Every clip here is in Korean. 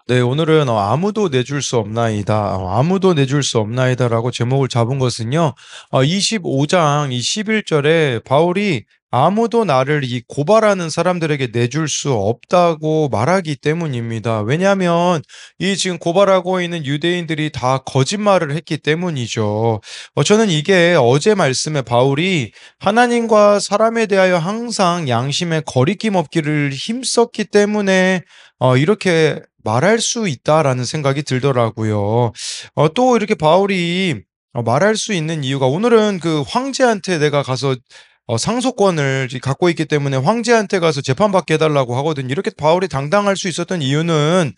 네, 오늘은 아무도 내줄 수 없나이다. 아무도 내줄 수 없나이다라고 제목을 잡은 것은요. 25장 이 11절에 바울이 아무도 나를 이 고발하는 사람들에게 내줄 수 없다고 말하기 때문입니다. 왜냐하면 이 지금 고발하고 있는 유대인들이 다 거짓말을 했기 때문이죠. 저는 이게 어제 말씀에 바울이 하나님과 사람에 대하여 항상 양심에 거리낌 없기를 힘썼기 때문에 이렇게 말할 수 있다라는 생각이 들더라고요. 또 이렇게 바울이 말할 수 있는 이유가 오늘은 그 황제한테 내가 가서 상속권을 갖고 있기 때문에 황제한테 가서 재판받게 해달라고 하거든요. 이렇게 바울이 당당할 수 있었던 이유는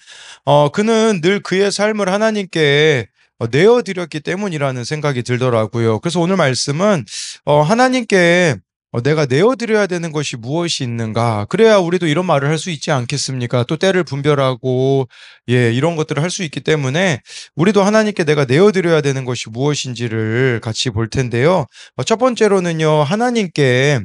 그는 늘 그의 삶을 하나님께 내어드렸기 때문이라는 생각이 들더라고요. 그래서 오늘 말씀은 하나님께 내가 내어드려야 되는 것이 무엇이 있는가? 그래야 우리도 이런 말을 할 수 있지 않겠습니까? 또 때를 분별하고, 예, 이런 것들을 할 수 있기 때문에 우리도 하나님께 내가 내어드려야 되는 것이 무엇인지를 같이 볼 텐데요. 첫 번째로는요, 하나님께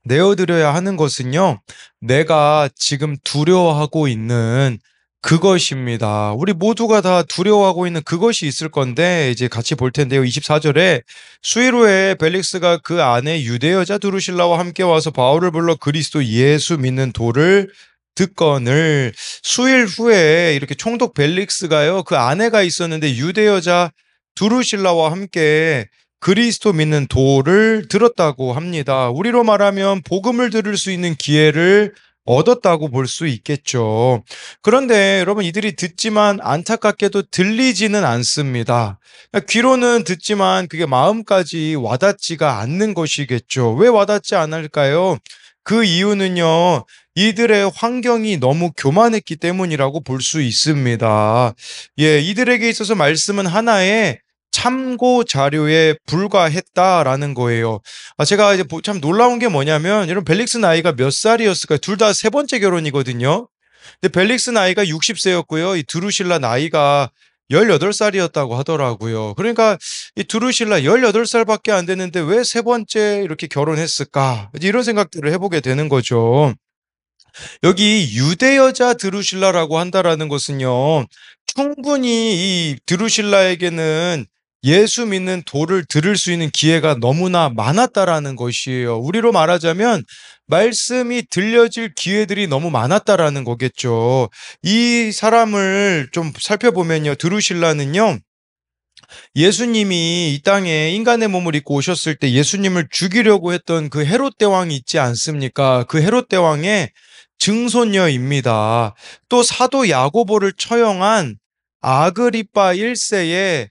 내어드려야 하는 것은요, 내가 지금 두려워하고 있는 그것입니다. 우리 모두가 다 두려워하고 있는 그것이 있을 건데, 이제 같이 볼 텐데요. 24절에 수일 후에 벨릭스가 그 아내 유대 여자 두루실라와 함께 와서 바울을 불러 그리스도 예수 믿는 도를 듣거늘. 수일 후에 이렇게 총독 벨릭스가요, 그 아내가 있었는데 유대 여자 두루실라와 함께 그리스도 믿는 도를 들었다고 합니다. 우리로 말하면 복음을 들을 수 있는 기회를 얻었다고 볼 수 있겠죠. 그런데 여러분, 이들이 듣지만 안타깝게도 들리지는 않습니다. 귀로는 듣지만 그게 마음까지 와닿지가 않는 것이겠죠. 왜 와닿지 않을까요? 그 이유는요, 이들의 환경이 너무 교만했기 때문이라고 볼 수 있습니다. 예, 이들에게 있어서 말씀은 하나의 참고 자료에 불과했다라는 거예요. 제가 이제 참 놀라운 게 뭐냐면, 여러분, 벨릭스 나이가 몇 살이었을까요? 둘 다 세 번째 결혼이거든요. 근데 벨릭스 나이가 60세였고요. 이 드루실라 나이가 18살이었다고 하더라고요. 그러니까 이 드루실라 18살밖에 안 됐는데 왜 세 번째 이렇게 결혼했을까? 이제 이런 생각들을 해보게 되는 거죠. 여기 유대 여자 드루실라라고 한다라는 것은요, 충분히 이 드루실라에게는 예수 믿는 도를 들을 수 있는 기회가 너무나 많았다라는 것이에요. 우리로 말하자면 말씀이 들려질 기회들이 너무 많았다라는 거겠죠. 이 사람을 좀 살펴보면요, 드루실라는요, 예수님이 이 땅에 인간의 몸을 입고 오셨을 때 예수님을 죽이려고 했던 그 헤롯 대왕이 있지 않습니까? 그 헤롯 대왕의 증손녀입니다. 또 사도 야고보를 처형한 아그리빠 1세의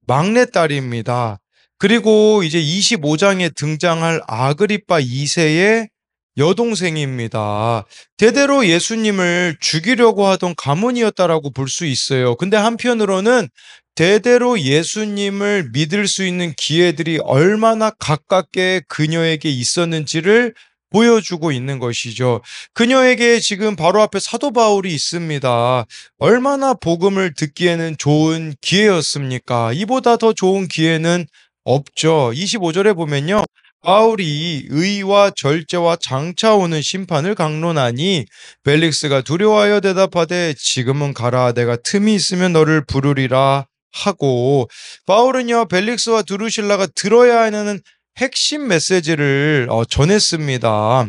막내딸입니다. 그리고 이제 25장에 등장할 아그리빠 2세의 여동생입니다. 대대로 예수님을 죽이려고 하던 가문이었다라고 볼 수 있어요. 근데 한편으로는 대대로 예수님을 믿을 수 있는 기회들이 얼마나 가깝게 그녀에게 있었는지를 보여주고 있는 것이죠. 그녀에게 지금 바로 앞에 사도 바울이 있습니다. 얼마나 복음을 듣기에는 좋은 기회였습니까? 이보다 더 좋은 기회는 없죠. 25절에 보면요, 바울이 의와 절제와 장차 오는 심판을 강론하니 벨릭스가 두려워하여 대답하되 지금은 가라, 내가 틈이 있으면 너를 부르리라 하고, 바울은요, 벨릭스와 드루실라가 들어야 하는 핵심 메시지를 전했습니다.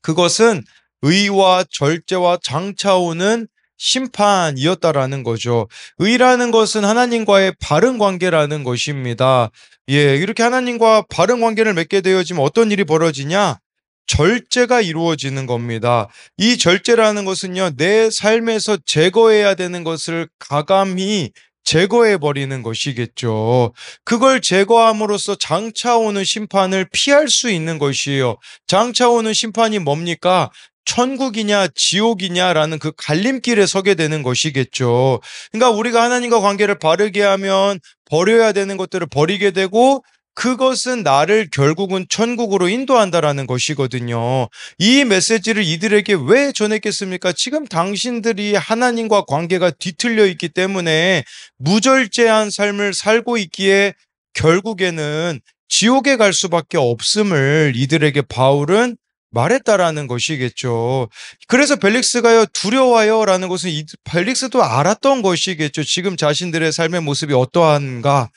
그것은 의와 절제와 장차 오는 심판이었다라는 거죠. 의라는 것은 하나님과의 바른 관계라는 것입니다. 예, 이렇게 하나님과 바른 관계를 맺게 되어지면 어떤 일이 벌어지냐? 절제가 이루어지는 겁니다. 이 절제라는 것은요, 내 삶에서 제거해야 되는 것을 가감히 제거해 버리는 것이겠죠. 그걸 제거함으로써 장차 오는 심판을 피할 수 있는 것이에요. 장차 오는 심판이 뭡니까? 천국이냐 지옥이냐라는 그 갈림길에 서게 되는 것이겠죠. 그러니까 우리가 하나님과 관계를 바르게 하면 버려야 되는 것들을 버리게 되고, 그것은 나를 결국은 천국으로 인도한다라는 것이거든요. 이 메시지를 이들에게 왜 전했겠습니까? 지금 당신들이 하나님과 관계가 뒤틀려 있기 때문에 무절제한 삶을 살고 있기에 결국에는 지옥에 갈 수밖에 없음을 이들에게 바울은 말했다라는 것이겠죠. 그래서 벨릭스가요 두려워요라는 것은 이 벨릭스도 알았던 것이겠죠. 지금 자신들의 삶의 모습이 어떠한가.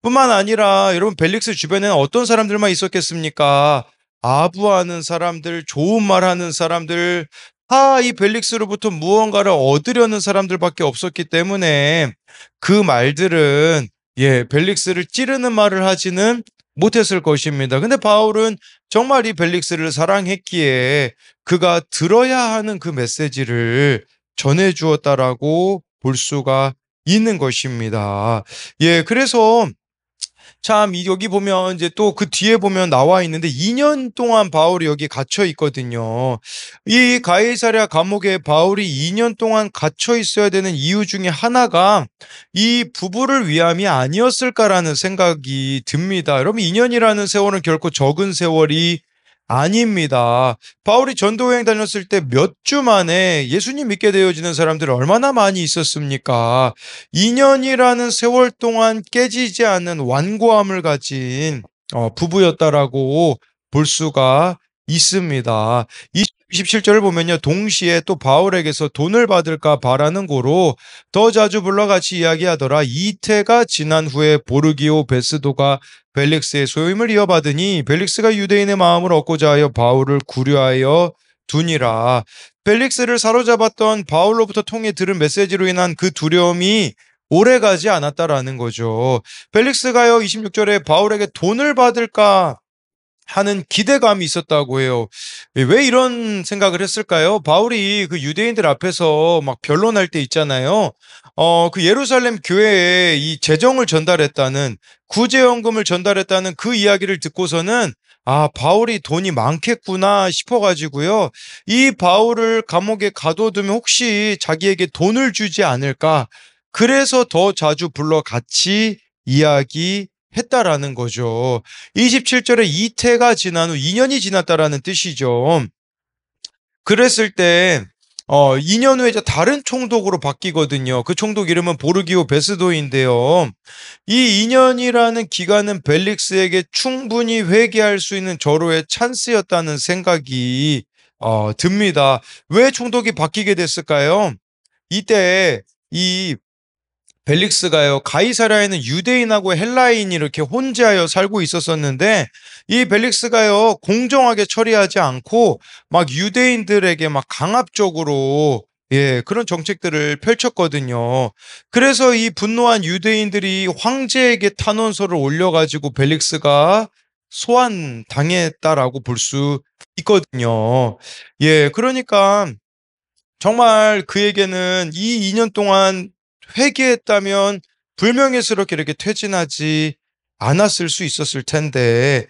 뿐만 아니라 여러분 벨릭스 주변에는 어떤 사람들만 있었겠습니까? 아부하는 사람들, 좋은 말하는 사람들, 다 이 벨릭스로부터 무언가를 얻으려는 사람들밖에 없었기 때문에 그 말들은 벨릭스를 찌르는 말을 하지는 못했을 것입니다. 근데 바울은 정말 이 벨릭스를 사랑했기에 그가 들어야 하는 그 메시지를 전해 주었다라고 볼 수가 있는 것입니다. 그래서 참 여기 보면 이제 또 그 뒤에 보면 나와 있는데 2년 동안 바울이 여기 갇혀 있거든요. 이 가이사랴 감옥에 바울이 2년 동안 갇혀 있어야 되는 이유 중에 하나가 이 부부를 위함이 아니었을까라는 생각이 듭니다. 여러분 2년이라는 세월은 결코 적은 세월이 아닙니다. 바울이 전도여행 다녔을 때 몇 주 만에 예수님 믿게 되어지는 사람들 얼마나 많이 있었습니까? 2년이라는 세월 동안 깨지지 않는 완고함을 가진 부부였다라고 볼 수가 있습니다. 27절을 보면요. 동시에 또 바울에게서 돈을 받을까 바라는 고로 더 자주 불러 같이 이야기하더라. 이태가 지난 후에 보르기오 베스도가 벨릭스의 소임을 이어받으니 벨릭스가 유대인의 마음을 얻고자 하여 바울을 구려하여 두니라. 벨릭스를 사로잡았던 바울로부터 통해 들은 메시지로 인한 그 두려움이 오래가지 않았다라는 거죠. 벨릭스가요 26절에 바울에게 돈을 받을까 하는 기대감이 있었다고 해요. 왜 이런 생각을 했을까요? 바울이 그 유대인들 앞에서 막 변론할 때 있잖아요. 그 예루살렘 교회에 이 재정을 전달했다는 구제연금을 전달했다는 그 이야기를 듣고서는 바울이 돈이 많겠구나 싶어가지고요. 이 바울을 감옥에 가둬두면 혹시 자기에게 돈을 주지 않을까? 그래서 더 자주 불러 같이 이야기했다라는 거죠. 27절에 이태가 지난 후 2년이 지났다라는 뜻이죠. 그랬을 때 2년 후에 이제 다른 총독으로 바뀌거든요. 그 총독 이름은 보르기오 베스도인데요. 이 2년이라는 기간은 벨릭스에게 충분히 회개할 수 있는 절호의 찬스였다는 생각이 듭니다. 왜 총독이 바뀌게 됐을까요? 이때 이 벨릭스가요, 가이사랴에는 유대인하고 헬라인이 이렇게 혼재하여 살고 있었었는데, 이 벨릭스가요, 공정하게 처리하지 않고, 막 유대인들에게 막 강압적으로, 그런 정책들을 펼쳤거든요. 그래서 이 분노한 유대인들이 황제에게 탄원서를 올려가지고 벨릭스가 소환당했다라고 볼 수 있거든요. 그러니까 정말 그에게는 이 2년 동안 회개했다면 불명예스럽게 이렇게 퇴진하지 않았을 수 있었을 텐데,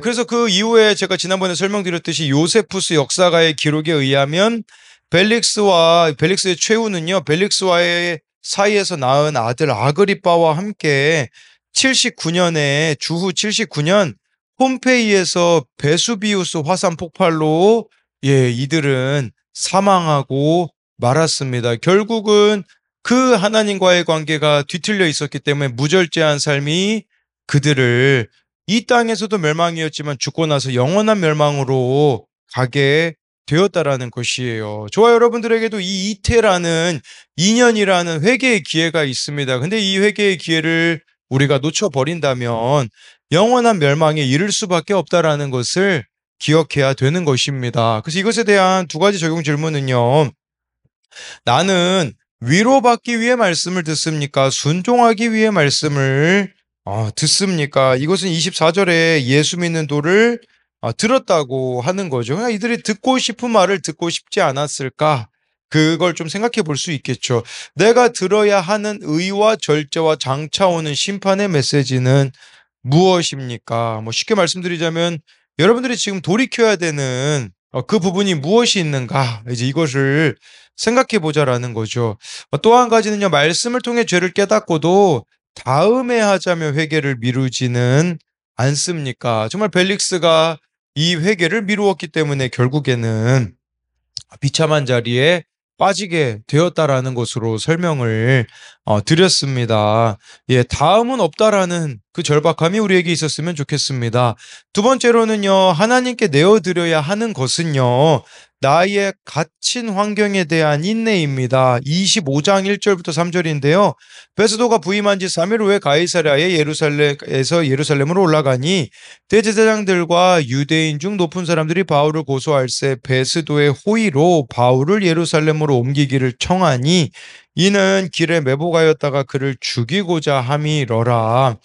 그래서 그 이후에 제가 지난번에 설명드렸듯이 요세푸스 역사가의 기록에 의하면 벨릭스의 최후는요, 벨릭스와의 사이에서 낳은 아들 아그리빠와 함께 79년에 주후 79년 폼페이에서 베수비우스 화산 폭발로 이들은 사망하고 말았습니다. 결국은 그 하나님과의 관계가 뒤틀려 있었기 때문에 무절제한 삶이 그들을 이 땅에서도 멸망이었지만 죽고 나서 영원한 멸망으로 가게 되었다라는 것이에요. 저와 여러분들에게도 이 이태라는 2년이라는 회개의 기회가 있습니다. 근데 이 회개의 기회를 우리가 놓쳐버린다면 영원한 멸망에 이를 수밖에 없다라는 것을 기억해야 되는 것입니다. 그래서 이것에 대한 두 가지 적용 질문은요. 나는 위로받기 위해 말씀을 듣습니까? 순종하기 위해 말씀을 듣습니까? 이것은 24절에 예수 믿는 도를 들었다고 하는 거죠. 그러니까 이들이 듣고 싶은 말을 듣고 싶지 않았을까? 그걸 좀 생각해 볼 수 있겠죠. 내가 들어야 하는 의와 절제와 장차 오는 심판의 메시지는 무엇입니까? 뭐 쉽게 말씀드리자면 여러분들이 지금 돌이켜야 되는 그 부분이 무엇이 있는가? 이제 이것을 생각해 보자라는 거죠. 또 한 가지는요, 말씀을 통해 죄를 깨닫고도 다음에 하자며 회개를 미루지는 않습니까? 정말 벨릭스가 이 회개를 미루었기 때문에 결국에는 비참한 자리에 빠지게 되었다라는 것으로 설명을 드렸습니다. 예, 다음은 없다라는 그 절박함이 우리에게 있었으면 좋겠습니다. 두 번째로는요, 하나님께 내어드려야 하는 것은요, 나의 갇힌 환경에 대한 인내입니다. 25장 1절부터 3절인데요. 베스도가 부임한 지 3일 후에 가이사랴의 예루살렘에서 예루살렘으로 올라가니 대제사장들과 유대인 중 높은 사람들이 바울을 고소할세 베스도의 호의로 바울을 예루살렘으로 옮기기를 청하니 이는 길에 매복하였다가 그를 죽이고자 함이러라.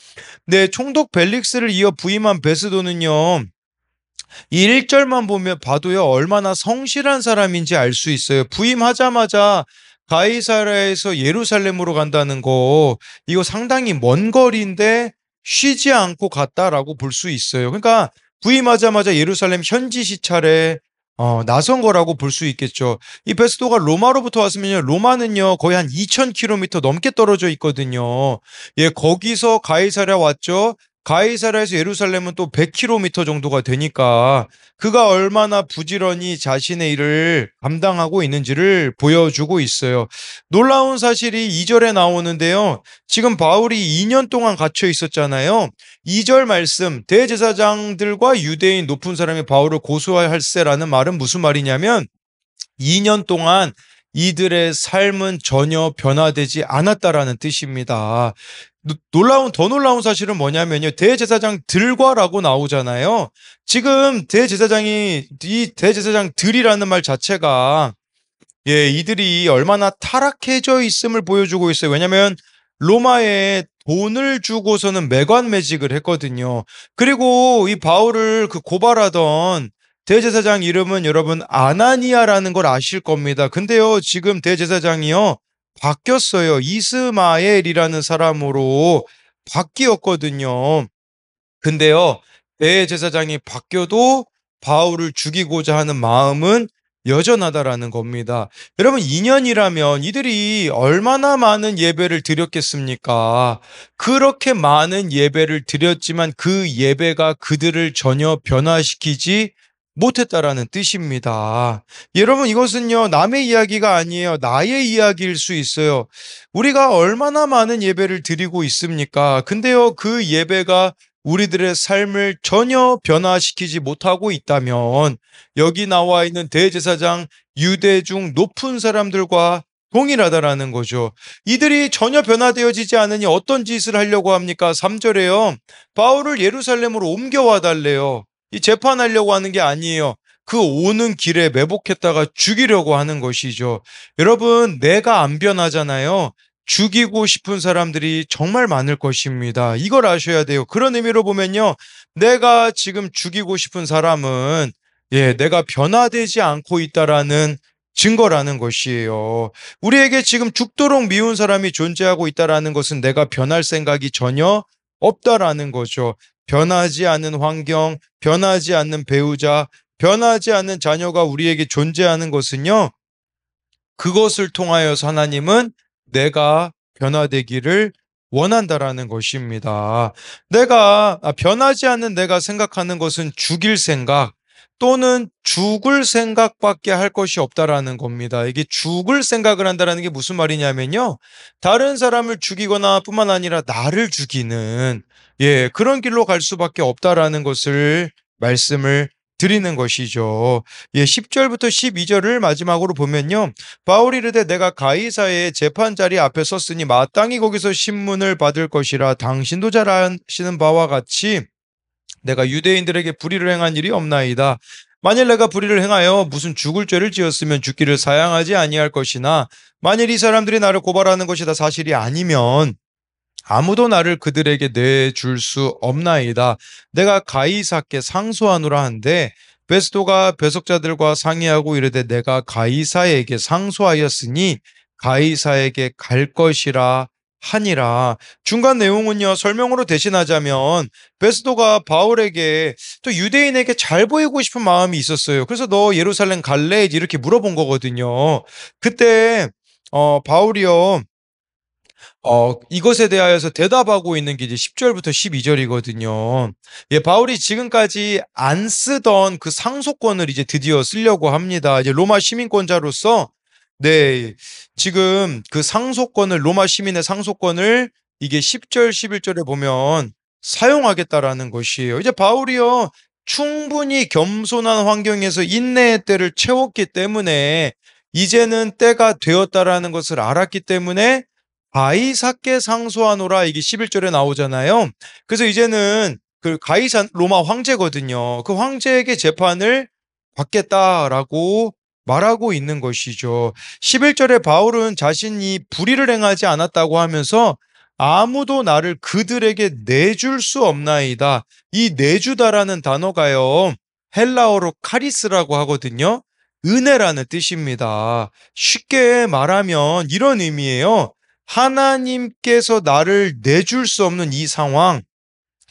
네, 총독 벨릭스를 이어 부임한 베스도는요. 이 1절만 보면 봐도요, 얼마나 성실한 사람인지 알 수 있어요. 부임하자마자 가이사랴에서 예루살렘으로 간다는 거, 이거 상당히 먼 거리인데 쉬지 않고 갔다라고 볼 수 있어요. 그러니까 부임하자마자 예루살렘 현지 시찰에 나선 거라고 볼 수 있겠죠. 이 베스도가 로마로부터 왔으면요, 로마는요 거의 한 2,000km 넘게 떨어져 있거든요. 예, 거기서 가이사랴 왔죠. 가이사랴에서 예루살렘은 또 100km 정도가 되니까 그가 얼마나 부지런히 자신의 일을 감당하고 있는지를 보여주고 있어요. 놀라운 사실이 2절에 나오는데요. 지금 바울이 2년 동안 갇혀 있었잖아요. 2절 말씀, 대제사장들과 유대인 높은 사람이 바울을 고소할세라는 말은 무슨 말이냐면 2년 동안 이들의 삶은 전혀 변화되지 않았다라는 뜻입니다. 더 놀라운 사실은 뭐냐면요. 대제사장들과라고 나오잖아요. 지금 이 대제사장들이라는 말 자체가 예, 이들이 얼마나 타락해져 있음을 보여주고 있어요. 왜냐하면 로마에 돈을 주고서는 매관매직을 했거든요. 그리고 이 바울을 그 고발하던 대제사장 이름은 여러분 아나니아라는 걸 아실 겁니다. 근데요, 지금 대제사장이요 바뀌었어요. 이스마엘이라는 사람으로 바뀌었거든요. 근데요, 대제사장이 바뀌어도 바울을 죽이고자 하는 마음은 여전하다라는 겁니다. 여러분, 2년이라면 이들이 얼마나 많은 예배를 드렸겠습니까? 그렇게 많은 예배를 드렸지만 그 예배가 그들을 전혀 변화시키지 못했다라는 뜻입니다. 여러분, 이것은요, 남의 이야기가 아니에요. 나의 이야기일 수 있어요. 우리가 얼마나 많은 예배를 드리고 있습니까? 근데요, 그 예배가 우리들의 삶을 전혀 변화시키지 못하고 있다면 여기 나와 있는 대제사장 유대 중 높은 사람들과 동일하다라는 거죠. 이들이 전혀 변화되어지지 않으니 어떤 짓을 하려고 합니까? 3절에요. 바울을 예루살렘으로 옮겨와 달래요. 이 재판하려고 하는 게 아니에요. 그 오는 길에 매복했다가 죽이려고 하는 것이죠. 여러분, 내가 안 변하잖아요. 죽이고 싶은 사람들이 정말 많을 것입니다. 이걸 아셔야 돼요. 그런 의미로 보면요. 내가 지금 죽이고 싶은 사람은 예, 내가 변화되지 않고 있다라는 증거라는 것이에요. 우리에게 지금 죽도록 미운 사람이 존재하고 있다라는 것은 내가 변할 생각이 전혀 없다라는 거죠. 변하지 않는 환경, 변하지 않는 배우자, 변하지 않는 자녀가 우리에게 존재하는 것은요. 그것을 통하여서 하나님은 내가 변화되기를 원한다라는 것입니다. 변하지 않는 내가 생각하는 것은 죽일 생각 또는 죽을 생각밖에 할 것이 없다라는 겁니다. 이게 죽을 생각을 한다라는 게 무슨 말이냐면요. 다른 사람을 죽이거나 뿐만 아니라 나를 죽이는 예, 그런 길로 갈 수밖에 없다라는 것을 말씀을 드리는 것이죠. 예, 10절부터 12절을 마지막으로 보면요. 바울이 이르되 내가 가이사의 재판 자리 앞에 섰으니 마땅히 거기서 신문을 받을 것이라 당신도 잘 아시는 바와 같이 내가 유대인들에게 불의를 행한 일이 없나이다. 만일 내가 불의를 행하여 무슨 죽을 죄를 지었으면 죽기를 사양하지 아니할 것이나 만일 이 사람들이 나를 고발하는 것이 다 사실이 아니면 아무도 나를 그들에게 내줄 수 없나이다. 내가 가이사께 상소하노라 한데 베스도가 배석자들과 상의하고 이르되 내가 가이사에게 상소하였으니 가이사에게 갈 것이라 하니라. 중간 내용은요, 설명으로 대신하자면 베스도가 바울에게 또 유대인에게 잘 보이고 싶은 마음이 있었어요. 그래서 너 예루살렘 갈래? 이렇게 물어본 거거든요. 그때 바울이요, 이것에 대하여서 대답하고 있는 게 이제 10절부터 12절이거든요. 예, 바울이 지금까지 안 쓰던 그 상속권을 이제 드디어 쓰려고 합니다. 이제 로마 시민권자로서 네. 지금 그 상속권을 로마 시민의 상속권을 이게 10절 11 절에 보면 사용하겠다라는 것이에요. 이제 바울이요. 충분히 겸손한 환경에서 인내의 때를 채웠기 때문에 이제는 때가 되었다라는 것을 알았기 때문에 가이사께 상소하노라 이게 11 절에 나오잖아요. 그래서 이제는 그 가이사 로마 황제거든요. 그 황제에게 재판을 받겠다라고 말하고 있는 것이죠. 11절에 바울은 자신이 불의를 행하지 않았다고 하면서 아무도 나를 그들에게 내줄 수 없나이다. 이 내주다라는 단어가요. 헬라어로 카리스라고 하거든요. 은혜라는 뜻입니다. 쉽게 말하면 이런 의미예요. 하나님께서 나를 내줄 수 없는 이 상황,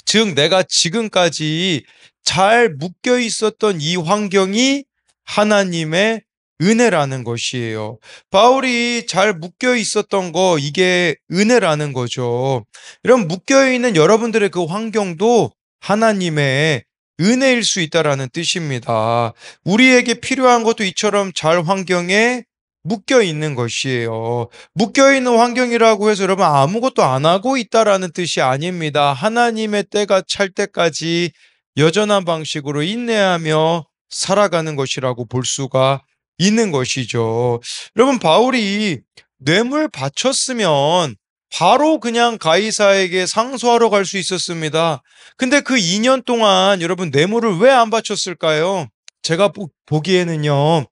즉 내가 지금까지 잘 묶여 있었던 이 환경이 하나님의 은혜라는 것이에요. 바울이 잘 묶여 있었던 거 이게 은혜라는 거죠. 이런 묶여 있는 여러분들의 그 환경도 하나님의 은혜일 수 있다라는 뜻입니다. 우리에게 필요한 것도 이처럼 잘 환경에 묶여 있는 것이에요. 묶여 있는 환경이라고 해서 여러분 아무것도 안 하고 있다라는 뜻이 아닙니다. 하나님의 때가 찰 때까지 여전한 방식으로 인내하며 살아가는 것이라고 볼 수가 있는 것이죠. 여러분 바울이 뇌물 바쳤으면 바로 그냥 가이사에게 상소하러 갈 수 있었습니다. 근데 그 2년 동안 여러분 뇌물을 왜 안 바쳤을까요? 제가 보기에는요.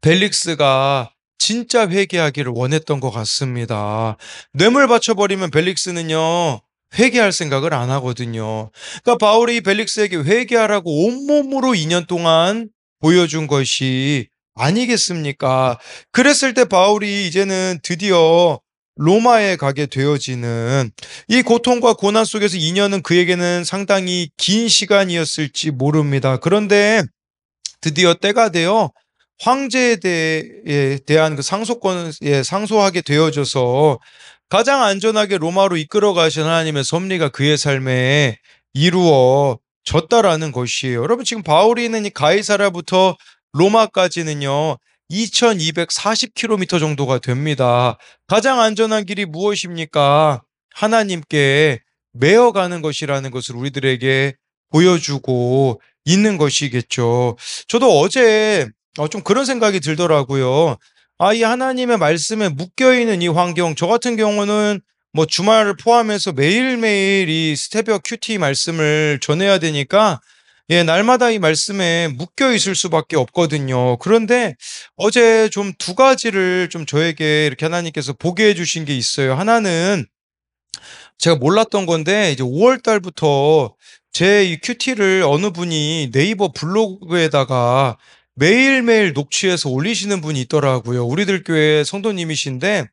벨릭스가 진짜 회개하기를 원했던 것 같습니다. 뇌물 바쳐버리면 벨릭스는요, 회개할 생각을 안 하거든요. 그러니까 바울이 벨릭스에게 회개하라고 온몸으로 2년 동안 보여준 것이 아니겠습니까? 그랬을 때 바울이 이제는 드디어 로마에 가게 되어지는 이 고통과 고난 속에서 2년은 그에게는 상당히 긴 시간이었을지 모릅니다. 그런데 드디어 때가 되어 황제에 대한 그 상속권에 상소하게 되어져서 가장 안전하게 로마로 이끌어 가신 하나님의 섭리가 그의 삶에 이루어졌다라는 것이에요. 여러분 지금 바울이 있는 이 가이사라부터 로마까지는요. 2240km 정도가 됩니다. 가장 안전한 길이 무엇입니까? 하나님께 매어가는 것이라는 것을 우리들에게 보여주고 있는 것이겠죠. 저도 어제 좀 그런 생각이 들더라고요. 이 하나님의 말씀에 묶여있는 이 환경, 저 같은 경우는 뭐 주말을 포함해서 매일매일 이 새벽 큐티 말씀을 전해야 되니까 예, 날마다 이 말씀에 묶여 있을 수밖에 없거든요. 그런데 어제 좀 두 가지를 좀 저에게 이렇게 하나님께서 보게 해주신 게 있어요. 하나는 제가 몰랐던 건데 이제 5월 달부터 제 이 큐티를 어느 분이 네이버 블로그에다가 매일매일 녹취해서 올리시는 분이 있더라고요. 우리들 교회 성도님이신데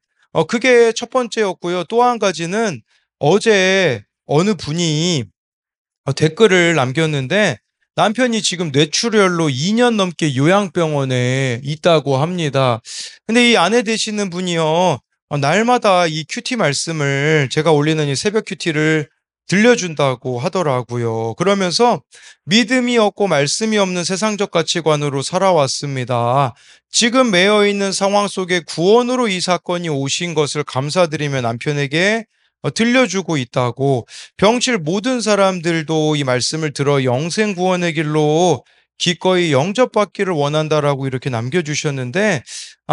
그게 첫 번째였고요. 또 한 가지는 어제 어느 분이 댓글을 남겼는데 남편이 지금 뇌출혈로 2년 넘게 요양병원에 있다고 합니다. 근데 이 아내 되시는 분이요. 날마다 이 큐티 말씀을 제가 올리는 이 새벽 큐티를 들려준다고 하더라고요. 그러면서 믿음이 없고 말씀이 없는 세상적 가치관으로 살아왔습니다. 지금 매여 있는 상황 속에 구원으로 이 사건이 오신 것을 감사드리며 남편에게 들려주고 있다고 병실 모든 사람들도 이 말씀을 들어 영생 구원의 길로 기꺼이 영접받기를 원한다라고 이렇게 남겨주셨는데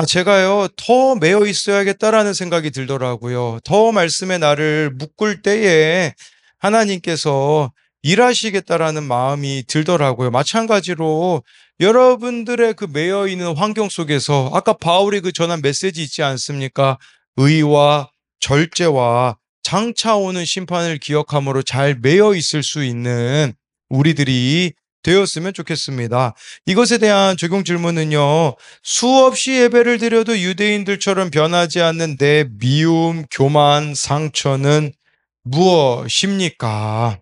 제가요 더 매여 있어야겠다라는 생각이 들더라고요. 더 말씀에 나를 묶을 때에 하나님께서 일하시겠다라는 마음이 들더라고요. 마찬가지로 여러분들의 그 매여 있는 환경 속에서 아까 바울이 그 전한 메시지 있지 않습니까? 의와 절제와 장차 오는 심판을 기억함으로 잘 매여 있을 수 있는 우리들이 되었으면 좋겠습니다. 이것에 대한 적용 질문은요. 수없이 예배를 드려도 유대인들처럼 변하지 않는 내 미움, 교만, 상처는 무엇입니까?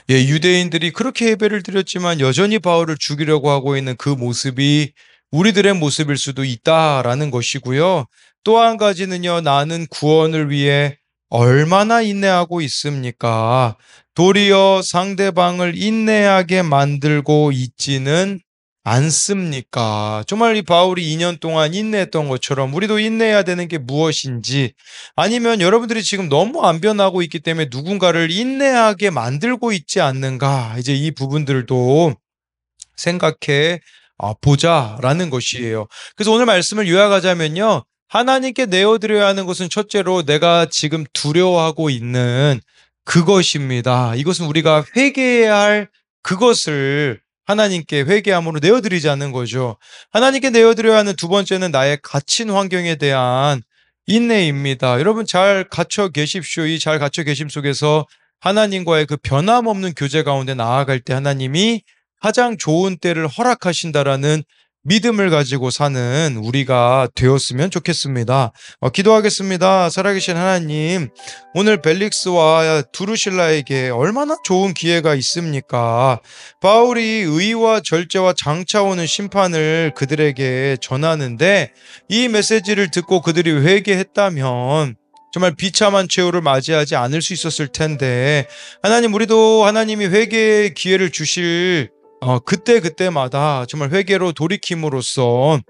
예, 유대인들이 그렇게 예배를 드렸지만 여전히 바울을 죽이려고 하고 있는 그 모습이 우리들의 모습일 수도 있다라는 것이고요. 또 한 가지는요, 나는 구원을 위해 얼마나 인내하고 있습니까? 도리어 상대방을 인내하게 만들고 있지는 않습니까? 정말 이 바울이 2년 동안 인내했던 것처럼 우리도 인내해야 되는 게 무엇인지, 아니면 여러분들이 지금 너무 안 변하고 있기 때문에 누군가를 인내하게 만들고 있지 않는가, 이제 이 부분들도 생각해 보자라는 것이에요. 그래서 오늘 말씀을 요약하자면요. 하나님께 내어드려야 하는 것은 첫째로 내가 지금 두려워하고 있는 그것입니다. 이것은 우리가 회개해야 할 그것을 하나님께 회개함으로 내어드리자는 거죠. 하나님께 내어드려야 하는 두 번째는 나의 갇힌 환경에 대한 인내입니다. 여러분 잘 갇혀 계십시오. 이 잘 갇혀 계심 속에서 하나님과의 그 변함없는 교제 가운데 나아갈 때 하나님이 가장 좋은 때를 허락하신다라는 믿음을 가지고 사는 우리가 되었으면 좋겠습니다. 기도하겠습니다. 살아계신 하나님, 오늘 벨릭스와 두루실라에게 얼마나 좋은 기회가 있습니까? 바울이 의와 절제와 장차 오는 심판을 그들에게 전하는데, 이 메시지를 듣고 그들이 회개했다면 정말 비참한 최후를 맞이하지 않을 수 있었을 텐데, 하나님, 우리도 하나님이 회개의 기회를 주실 그때마다 정말 회개로 돌이킴으로써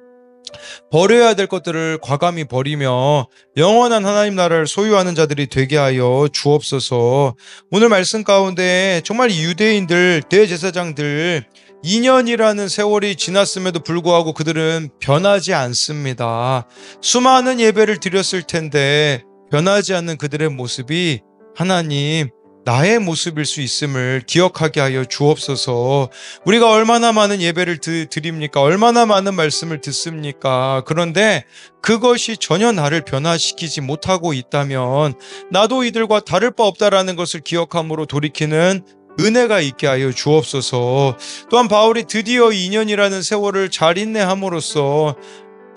버려야 될 것들을 과감히 버리며 영원한 하나님 나라를 소유하는 자들이 되게 하여 주옵소서. 오늘 말씀 가운데 정말 유대인들, 대제사장들 2년이라는 세월이 지났음에도 불구하고 그들은 변하지 않습니다. 수많은 예배를 드렸을 텐데 변하지 않는 그들의 모습이 하나님 나의 모습일 수 있음을 기억하게 하여 주옵소서. 우리가 얼마나 많은 예배를 드립니까? 얼마나 많은 말씀을 듣습니까? 그런데 그것이 전혀 나를 변화시키지 못하고 있다면 나도 이들과 다를 바 없다라는 것을 기억함으로 돌이키는 은혜가 있게 하여 주옵소서. 또한 바울이 드디어 2년이라는 세월을 잘 인내함으로써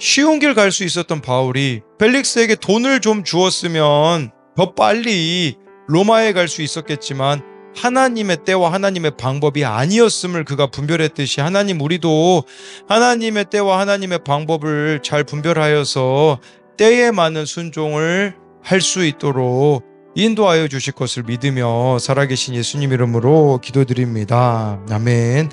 쉬운 길 갈 수 있었던 바울이 벨릭스에게 돈을 좀 주었으면 더 빨리 로마에 갈 수 있었겠지만 하나님의 때와 하나님의 방법이 아니었음을 그가 분별했듯이, 하나님, 우리도 하나님의 때와 하나님의 방법을 잘 분별하여서 때에 맞는 순종을 할 수 있도록 인도하여 주실 것을 믿으며 살아계신 예수님 이름으로 기도드립니다. 아멘.